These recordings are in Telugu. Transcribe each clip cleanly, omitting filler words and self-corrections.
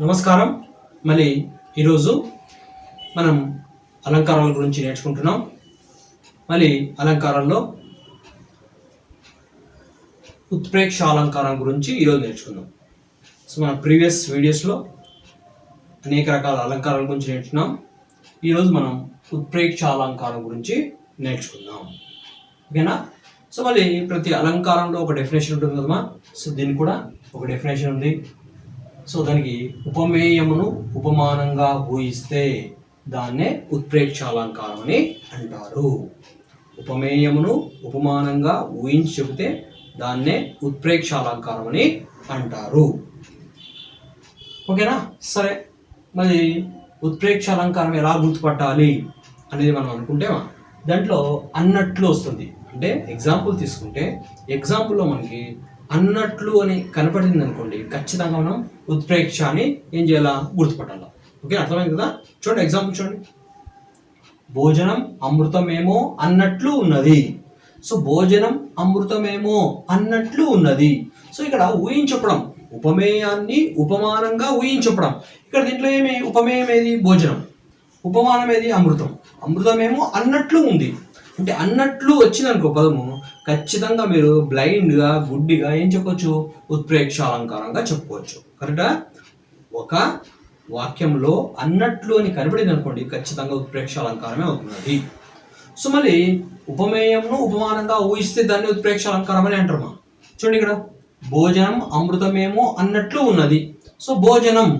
నమస్కారం. మళ్ళీ ఈరోజు మనం అలంకారాల గురించి నేర్చుకుంటున్నాం. మళ్ళీ అలంకారాల్లో ఉత్ప్రేక్ష అలంకారం గురించి ఈరోజు నేర్చుకుందాం. సో మన ప్రీవియస్ వీడియోస్లో అనేక రకాల అలంకారాల గురించి నేర్చుకున్నాం. ఈరోజు మనం ఉత్ప్రేక్ష అలంకారం గురించి నేర్చుకుందాం. ఓకేనా? సో మళ్ళీ ప్రతి అలంకారంలో ఒక డెఫినేషన్ ఉంటుంది కదమ్మా. సో దీనికి కూడా ఒక డెఫినేషన్ ఉంది. సో దానికి ఉపమేయమును ఉపమానంగా ఊహిస్తే దాన్నే ఉత్ప్రేక్ష అలంకారం అని అంటారు. ఉపమేయమును ఉపమానంగా ఊహించి చెబితే దాన్నే ఉత్ప్రేక్ష అలంకారం అని అంటారు. ఓకేనా? సరే, మరి ఉత్ప్రేక్ష అలంకారం ఎలా గుర్తుపట్టాలి అనేది మనం అనుకుంటే దాంట్లో అన్నట్లు వస్తుంది. అంటే ఎగ్జాంపుల్ తీసుకుంటే ఎగ్జాంపుల్లో మనకి అన్నట్లు అని కనపడింది అనుకోండి, ఖచ్చితంగా మనం ఉత్ప్రేక్ష అని ఏం చేయాలా, గుర్తుపట్టాలి. ఓకే, అర్థమైంది కదా? చూడండి, ఎగ్జాంపుల్ చూడండి. భోజనం అమృతమేమో అన్నట్లు ఉన్నది. సో భోజనం అమృతమేమో అన్నట్లు ఉన్నది. సో ఇక్కడ ఊహించపడం, ఉపమేయాన్ని ఉపమానంగా ఊహించపడం. ఇక్కడ దీంట్లో ఏమి ఉపమేయం ఏది? భోజనం. ఉపమానం ఏది? అమృతం. అమృతమేమో అన్నట్లు ఉంది. అంటే అన్నట్లు వచ్చిందనుకో పదము, ఖచ్చితంగా మీరు బ్లైండ్గా గుడ్డిగా ఏం చెప్పవచ్చు? ఉత్ప్రేక్ష అలంకారంగా చెప్పుకోవచ్చు. కరెక్టా? ఒక వాక్యంలో అన్నట్లు అని కనబడింది అనుకోండి, ఖచ్చితంగా ఉత్ప్రేక్ష అలంకారమే అవుతున్నది. సో మళ్ళీ ఉపమేయంను ఉపమానంగా ఊహిస్తే దాన్ని ఉత్ప్రేక్ష అలంకారం అని అంటారు. చూడండి, ఇక్కడ భోజనం అమృతమేమో అన్నట్లు ఉన్నది. సో భోజనం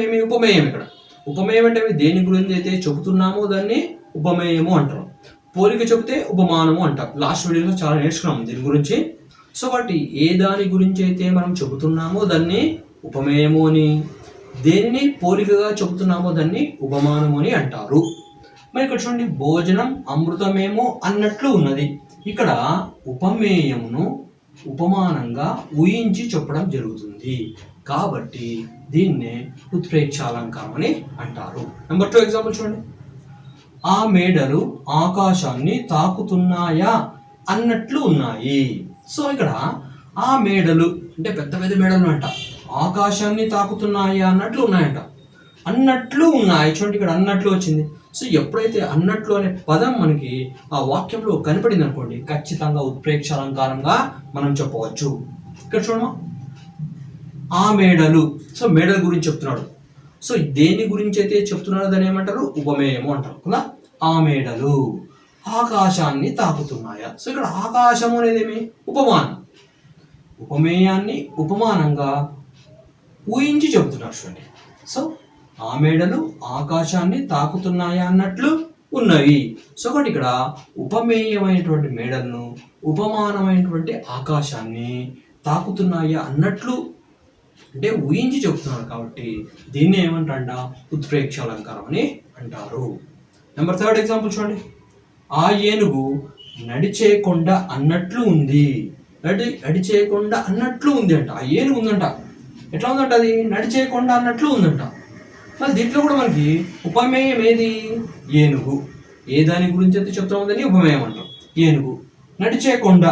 ఏమి? ఉపమేయం. ఇక్కడ ఉపమేయం అంటే దేని గురించి అయితే చెబుతున్నామో దాన్ని ఉపమేయము అంటారు. పోలిక చెబితే ఉపమానము అంటాం. లాస్ట్ వీడియోలో చాలా నేర్చుకున్నాము దీని గురించి. సో కాబట్టి ఏ దాని గురించి అయితే మనం చెబుతున్నామో దాన్ని ఉపమేయము అని, దేనిని పోలికగా చెబుతున్నామో దాన్ని ఉపమానము అని అంటారు. మరి ఇక్కడ చూడండి, భోజనం అమృతమేమో అన్నట్లు ఉన్నది. ఇక్కడ ఉపమేయమును ఉపమానంగా ఊహించి చెప్పడం జరుగుతుంది. కాబట్టి దీన్నే ఉత్ప్రేక్ష అలంకారం అని అంటారు. నెంబర్ 2 ఎగ్జాంపుల్ చూడండి. ఆ మేడలు ఆకాశాన్ని తాకుతున్నాయా అన్నట్లు ఉన్నాయి. సో ఇక్కడ ఆ మేడలు అంటే పెద్ద పెద్ద మేడలు అంట, ఆకాశాన్ని తాకుతున్నాయా అన్నట్లు ఉన్నాయంట. అన్నట్లు ఉన్నాయి. చూడండి, ఇక్కడ అన్నట్లు వచ్చింది. సో ఎప్పుడైతే అన్నట్లు అనే పదం మనకి ఆ వాక్యంలో కనపడింది అనుకోండి, ఖచ్చితంగా ఉత్ప్రేక్ష అలంకారంగా మనం చెప్పవచ్చు. ఇక్కడ చూడమా, ఆ మేడలు. సో మేడల గురించి చెప్తున్నాడు. సో దేని గురించి అయితే చెప్తున్నారో దాన్ని ఏమంటారు? ఉపమేయము అంటారు కదా. ఆ మేడలు ఆకాశాన్ని తాకుతున్నాయా. సో ఇక్కడ ఆకాశము అనేది ఏమి? ఉపమానం. ఉపమేయాన్ని ఉపమానంగా ఊహించి చెబుతున్నారు. చూడండి, సో ఆ మేడలు ఆకాశాన్ని తాకుతున్నాయా అన్నట్లు ఉన్నవి. సో ఒకటి ఇక్కడ ఉపమేయమైనటువంటి మేడలను ఉపమానమైనటువంటి ఆకాశాన్ని తాకుతున్నాయా అన్నట్లు అంటే ఊహించి చెబుతున్నారు. కాబట్టి దీన్ని ఏమంటారంట? ఉత్ప్రేక్ష అలంకారం అని అంటారు. నెంబర్ 3 ఎగ్జాంపుల్ చూడండి. ఆ ఏనుగు నడిచే కొండ అన్నట్లు ఉంది. నడిచే కొండ అన్నట్లు ఉంది అంట. ఆ ఏనుగు ఉందంట. ఎట్లా ఉందంట? అది నడిచే కొండ అన్నట్లు ఉందంట. మరి దీంట్లో కూడా మనకి ఉపమేయం ఏది? ఏనుగు. ఏ దాని గురించి అయితే చెప్తా ఉందని ఉపమేయం అంటాం. ఏనుగు, నడిచే కొండ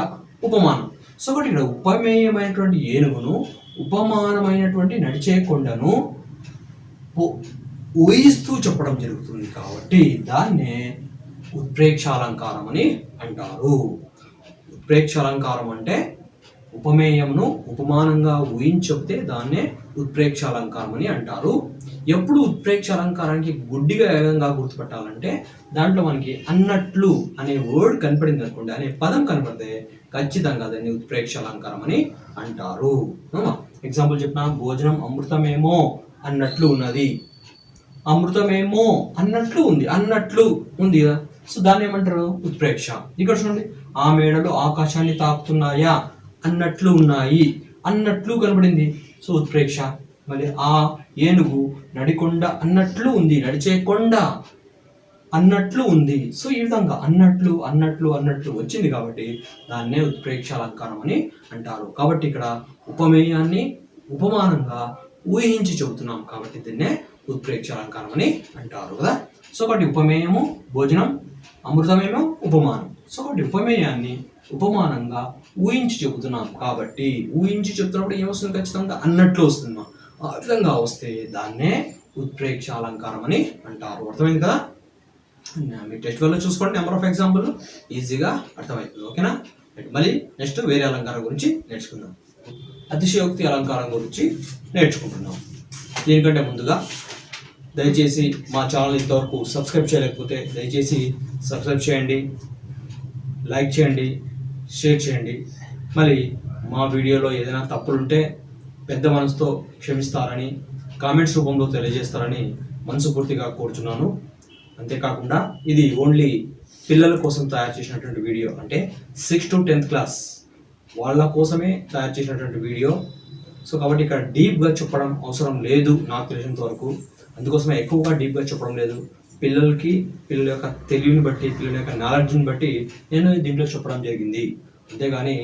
ఉపమానం. సో ఒకటి ఇక్కడ ఉపమేయమైనటువంటి ఏనుగును ఉపమానమైనటువంటి నడిచే కొండను ఊహిస్తూ చెప్పడం జరుగుతుంది. కాబట్టి దాన్నే ఉత్ప్రేక్ష అలంకారం అని అంటారు. ఉత్ప్రేక్ష అలంకారం అంటే ఉపమేయంను ఉపమానంగా ఊహించి చెప్తే దాన్నే ఉత్ప్రేక్ష అలంకారం అని అంటారు. ఎప్పుడు ఉత్ప్రేక్ష అలంకారానికి గుడ్డిగా ఏకంగా గుర్తుపట్టాలంటే దాంట్లో మనకి అన్నట్లు అనే వర్డ్ కనపడింది అనుకోండి, అనే పదం కనపడితే ఖచ్చితంగా దాన్ని ఉత్ప్రేక్ష అలంకారం అని అంటారు. ఎగ్జాంపుల్ చెప్పిన, భోజనం అమృతమేమో అన్నట్లు ఉన్నది. అమృతమేమో అన్నట్లు ఉంది. అన్నట్లు ఉంది కదా. సో దాన్ని ఏమంటారు? ఉత్ప్రేక్ష. ఇక్కడ చూడండి, ఆ మేడలు ఆకాశాన్ని తాకుతున్నాయా అన్నట్లు ఉన్నాయి. అన్నట్లు కనబడింది. సో ఉత్ప్రేక్ష. మళ్ళీ ఆ ఏనుగు నడికొండ అన్నట్లు ఉంది. నడిచే కొండ అన్నట్లు ఉంది. సో ఈ విధంగా అన్నట్లు అన్నట్లు అన్నట్లు వచ్చింది కాబట్టి దాన్నే ఉత్ప్రేక్ష అలంకారం అని అంటారు. కాబట్టి ఇక్కడ ఉపమేయాన్ని ఉపమానంగా ఊహించి చెబుతున్నాం కాబట్టి దీన్నే ఉత్ప్రేక్ష అలంకారం అని అంటారు కదా. సో ఒకటి ఉపమేయము భోజనం, అమృతమేమో ఉపమానం. సో ఒకటి ఉపమేయాన్ని ఉపమానంగా ఊహించి చెబుతున్నాం కాబట్టి ఊహించి చెప్తున్నప్పుడు ఏమొస్తుంది? ఖచ్చితంగా అన్నట్లు వస్తుంది. ఆ విధంగా వస్తే దాన్నే ఉత్ప్రేక్ష అలంకారం అని అంటారు. అర్థమైంది కదా? మీ టెస్ట్ వల్ల చూసుకోండి, నెంబర్ ఆఫ్ ఎగ్జాంపుల్ ఈజీగా అర్థమవుతుంది. ఓకేనా? మళ్ళీ నెక్స్ట్ వేరే అలంకారం గురించి నేర్చుకుందాం. అతిశయోక్తి అలంకారం గురించి నేర్చుకుంటున్నాం. దీనికంటే ముందుగా దయచేసి మా ఛానల్ ఇంతవరకు సబ్స్క్రైబ్ చేయలేకపోతే దయచేసి సబ్స్క్రైబ్ చేయండి, లైక్ చేయండి, షేర్ చేయండి. మరి మా వీడియోలో ఏదైనా తప్పులుంటే పెద్ద మనసుతో క్షమిస్తారని కామెంట్స్ రూపంలో తెలియజేస్తారని మనస్ఫూర్తిగా కోరుచున్నాను. అంతేకాకుండా ఇది ఓన్లీ పిల్లల కోసం తయారు చేసినటువంటి వీడియో, అంటే 6th to 10th క్లాస్ వాళ్ళ కోసమే తయారు చేసినటువంటి వీడియో. సో కాబట్టి ఇక్కడ డీప్గా చెప్పడం అవసరం లేదు నాకు తెలిసినంత వరకు, అందుకోసమే ఎక్కువగా డీప్గా చెప్పడం లేదు. పిల్లల యొక్క తెలివిని బట్టి, పిల్లల యొక్క నాలెడ్జ్ని బట్టి నేను దీంట్లో చెప్పడం జరిగింది, అంతేగాని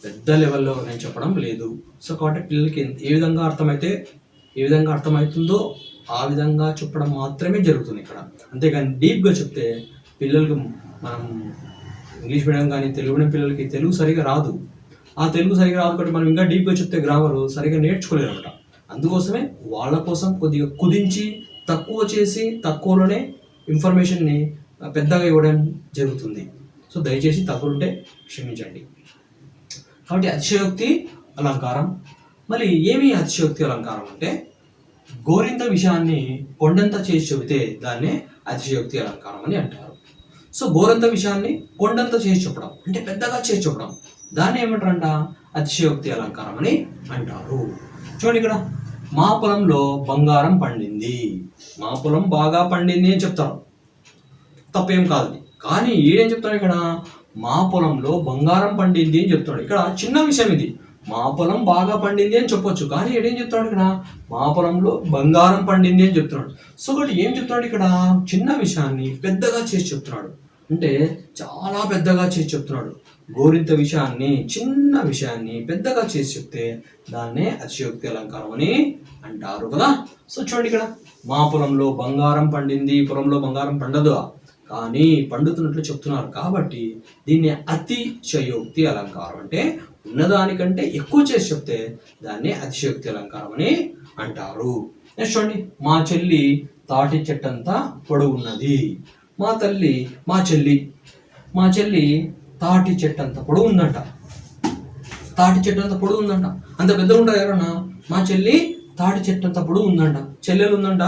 పెద్ద లెవెల్లో నేను చెప్పడం లేదు. సో కాబట్టి పిల్లలకి ఏ విధంగా అర్థమవుతుందో ఆ విధంగా చెప్పడం మాత్రమే జరుగుతుంది ఇక్కడ, అంతేగాని డీప్గా చెప్తే పిల్లలకు మనం ఇంగ్లీష్ మీడియం కానీ తెలుగు మీడియం పిల్లలకి తెలుగు సరిగా రాదు. ఆ తెలుగు సరిగా రాదు కాబట్టి మనం ఇంకా డీప్గా చెప్తే గ్రామర్ సరిగా నేర్చుకోలేరు అనమాట. అందుకోసమే వాళ్ళ కోసం కొద్దిగా కుదించి తక్కువ చేసి తక్కువలోనే ఇన్ఫర్మేషన్ని పెద్దగా ఇవ్వడం జరుగుతుంది. సో దయచేసి తప్పులుంటే క్షమించండి. కాబట్టి అతిశయోక్తి అలంకారం. మళ్ళీ ఏమి అతిశయోక్తి అలంకారం అంటే గోరింత విషయాన్ని కొండంత చేసి చెబితే దాన్నే అతిశయోక్తి అలంకారం అని అంటారు. సో గోరంత విషయాన్ని కొండంత చేసి చెప్పడం అంటే పెద్దగా చేసి చెప్పడం, దాన్ని ఏమంటారంట? అతిశయోక్తి అలంకారం అని అంటారు. చూడండి, ఇక్కడ మా పొలంలో బంగారం పండింది, మా పొలం బాగా పండింది అని చెప్తారు, తప్పేం కాదు. కానీ ఈడేం చెప్తాడు ఇక్కడ? మా పొలంలో బంగారం పండింది అని చెప్తాడు. ఇక్కడ చిన్న విషయం ఇది, మా పొలం బాగా పండింది అని చెప్పొచ్చు, కానీ ఏడేం చెప్తాడు ఇక్కడ? మా పొలంలో బంగారం పండింది అని చెప్తున్నాడు. సో కాబట్టి ఏం చెప్తున్నాడు ఇక్కడ? చిన్న విషయాన్ని పెద్దగా చేసి చెప్తున్నాడు, అంటే చాలా పెద్దగా చేసి చెప్తున్నాడు. గోరింత విషయాన్ని, చిన్న విషయాన్ని పెద్దగా చేసి చెప్తే దాన్నే అతిశయోక్తి అలంకారం అని అంటారు కదా. సో చూడండి, ఇక్కడ మా పొలంలో బంగారం పండింది, పొలంలో బంగారం పండదు కానీ పండుతున్నట్లు చెప్తున్నారు, కాబట్టి దీన్ని అతిశయోక్తి అలంకారం, అంటే ఉన్నదానికంటే ఎక్కువ చేసి చెప్తే దాన్ని అతిశయోక్తి అలంకారం అని అంటారు. నెక్స్ట్ చూడండి, మా చెల్లి తాటి చెట్టంతా పొడవున్నది. మా చెల్లి తాటి చెట్టంత పొడవు ఉందంట. అంత పెద్దగా ఉంటారు ఎవరన్నా? మా చెల్లి తాటి చెట్టంత పొడవు ఉందంట. చెల్లెలు ఉందంట,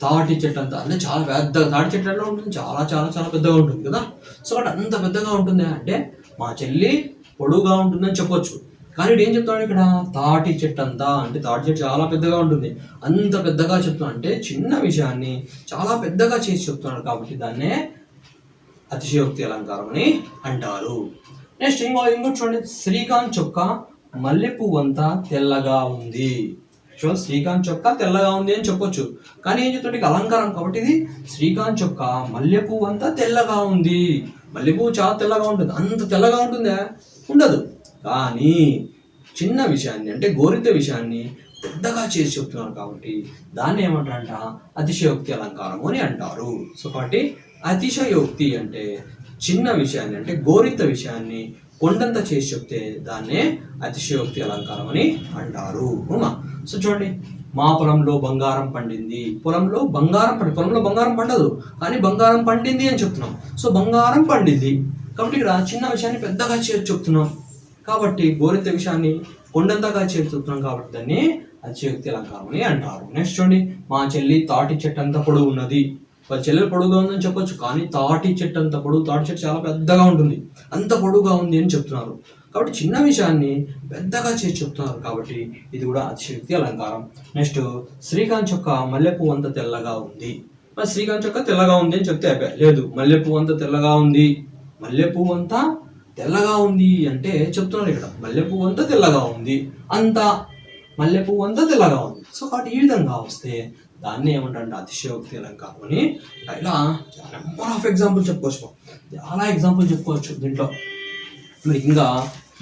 తాటి చెట్టు అంతా, అంటే చాలా పెద్ద తాటి చెట్టు ఎట్లా ఉంటుంది? చాలా చాలా చాలా పెద్దగా ఉంటుంది కదా. సో అక్కడ అంత పెద్దగా ఉంటుంది అంటే మా చెల్లి పొడుగుగా ఉంటుందని చెప్పొచ్చు. కానీ ఏం చెప్తాడు ఇక్కడ? తాటి చెట్టు అంతా, అంటే తాటి చెట్టు చాలా పెద్దగా ఉంటుంది, అంత పెద్దగా చెప్తున్నాడు, అంటే చిన్న విషయాన్ని చాలా పెద్దగా చేసి చెప్తున్నాడు, కాబట్టి దాన్నే అతిశయోక్తి అలంకారం అని అంటారు. నెక్స్ట్ ఇంకోటి చూడండి, శ్రీకాంత్ చొక్కా మల్లెపువ్వు అంతా తెల్లగా ఉంది. శ్రీకాంత్ చొక్కా తెల్లగా ఉంది అని చెప్పొచ్చు, కానీ ఏం చెప్తుంటే అలంకారం కాబట్టి ఇది శ్రీకాంత్ చొక్కా మల్లెపువ్వు అంతా తెల్లగా ఉంది. మల్లెపువ్వు చాలా తెల్లగా ఉంటుంది, అంత తెల్లగా ఉంటుందా? ఉండదు. కానీ చిన్న విషయాన్ని, అంటే గోరింత విషయాన్ని పెద్దగా చేసి చెప్తున్నారు, కాబట్టి దాన్ని ఏమంటారంట? అతిశయోక్తి అలంకారం అని అంటారు. సో కాబట్టి అతిశయోక్తి అంటే చిన్న విషయాన్ని, అంటే గోరింత విషయాన్ని కొండంత చేసి చెప్తే దాన్నే అతిశయోక్తి అలంకారం అని అంటారు. సో చూడండి, మా పొలంలో బంగారం పండింది. పొలంలో బంగారం పండదు, కానీ బంగారం పండింది అని చెప్తున్నాం. సో బంగారం పండింది కాబట్టి ఇక్కడ చిన్న విషయాన్ని పెద్దగా చేసి చెప్తున్నాం, కాబట్టి గోరింత విషయాన్ని కొండంతగా చేసి చెప్తున్నాం, కాబట్టి దాన్ని అతిశయోక్తి అలంకారం అని అంటారు. నెక్స్ట్ చూడండి, మా చెల్లి తాటి చెట్టు అంతా పొడవు ఉన్నది. వాళ్ళ చెల్లెలు పొడుగుగా ఉందని చెప్పొచ్చు, కానీ తాటి చెట్టు అంత పొడుగు, తాటి చెట్టు చాలా పెద్దగా ఉంటుంది, అంత పొడుగుగా ఉంది అని చెప్తున్నారు, కాబట్టి చిన్న విషయాన్ని పెద్దగా చేసి చెప్తున్నారు, కాబట్టి ఇది కూడా అతిశయోక్తి అలంకారం. నెక్స్ట్, శ్రీకాంత్ చొక్క మల్లెపువ్వు అంత తెల్లగా ఉంది. మరి శ్రీకాంత్ చొక్క తెల్లగా ఉంది అని చెప్తే లేదు, మల్లెపువ్వు అంత తెల్లగా ఉంది. మల్లెపువ్వు అంతా తెల్లగా ఉంది అంటే చెప్తున్నారు ఇక్కడ, మల్లెపువ్వు అంతా తెల్లగా ఉంది, మల్లెపువ్వు అంతా తెల్లగా ఉంది. సో కాబట్టి ఈ విధంగా వస్తే దాన్ని ఏమంటారంటే అతిశయోక్తి అలంకారం అని. ఇలా నెంబర్ ఆఫ్ ఎగ్జాంపుల్ చెప్పుకోవచ్చు, చాలా ఎగ్జాంపుల్ చెప్పుకోవచ్చు దీంట్లో. మరి ఇంకా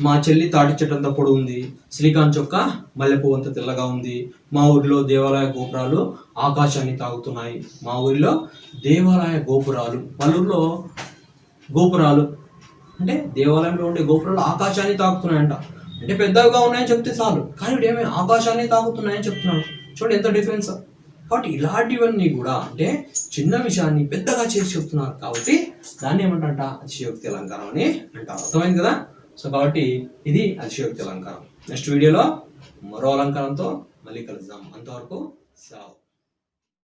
మా చెల్లి తాటి చెట్టు అంతా పొడవు ఉంది, శ్రీకాంత్ చొక్క మల్లెపువ్వు అంతా తెల్లగా ఉంది, మా ఊరిలో దేవాలయ గోపురాలు ఆకాశాన్ని తాగుతున్నాయి. మా ఊరిలో దేవాలయ గోపురాలు, పల్లూరులో గోపురాలు అంటే దేవాలయంలో ఉండే గోపురాలు ఆకాశాన్ని తాకుతున్నాయంట, అంటే పెద్దగా ఉన్నాయని చెప్తే చాలు, కానీ ఏమి ఆకాశాన్ని తాకుతున్నాయని చెప్తున్నాడు. చూడండి ఎంత డిఫరెన్స్. కాబట్టి ఇలాంటివన్నీ కూడా అంటే చిన్న విషయాన్ని పెద్దగా చేసి చెప్తున్నారు కాబట్టి దాన్ని ఏమంటారంట అతిశయోక్తి అలంకారం అని అంటారు. అర్థమైంది కదా. సో కాబట్టి ఇది అతిశయోక్తి అలంకారం. నెక్స్ట్ వీడియోలో మరో అలంకారంతో మళ్ళీ కలుద్దాం. అంతవరకు సెలవు.